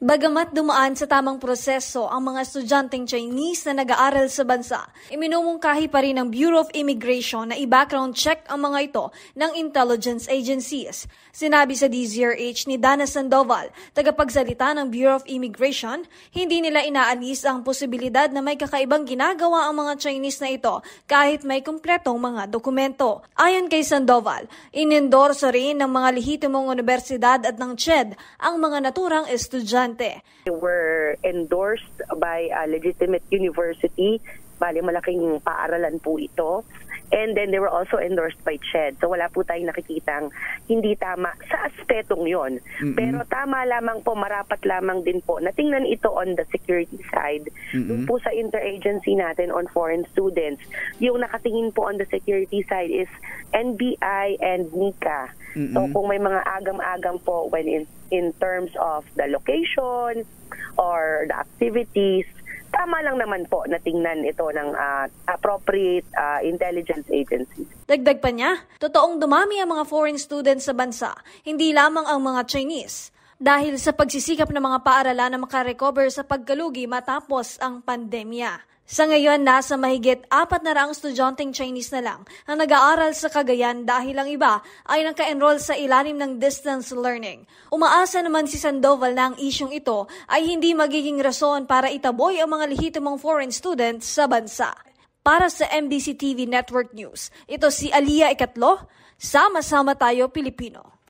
Bagamat dumaan sa tamang proseso ang mga estudyanteng Chinese na nag-aaral sa bansa, iminumungkahi pa rin ng Bureau of Immigration na i-background check ang mga ito ng intelligence agencies. Sinabi sa DZRH ni Dana Sandoval, tagapagsalita ng Bureau of Immigration, hindi nila inaalis ang posibilidad na may kakaibang ginagawa ang mga Chinese na ito kahit may kumpletong mga dokumento. Ayon kay Sandoval, inendorso rin ng mga lehitimong universidad at ng CHED ang mga naturang estudyante. They were endorsed by a legitimate university, bali malaking paaralan po ito. And then they were also endorsed by CHED. So wala po tayong nakikitang hindi tama sa aspetong yon. Pero tama lamang po, marapat lamang din po na tingnan ito on the security side. Doon po sa interagency natin on foreign students, yung nakatingin po on the security side is NBI and NICA. So kung may mga agam-agam po when in terms of the location or the activities, tama lang naman po na tingnan ito ng appropriate intelligence agencies. Dagdag pa niya, totoong dumami ang mga foreign students sa bansa, hindi lamang ang mga Chinese. Dahil sa pagsisikap ng mga paaralan na makarecover sa pagkalugi matapos ang pandemya. Sa ngayon, nasa mahigit 400 estudyanteng Chinese na lang ang nag-aaral sa Cagayan dahil ang iba ay naka-enroll sa ilalim ng distance learning. Umaasa naman si Sandoval na ang isyong ito ay hindi magiging rason para itaboy ang mga lehitimong foreign students sa bansa. Para sa MBC TV Network News, ito si Aliyah Ikatlo, Sama-sama Tayo Pilipino.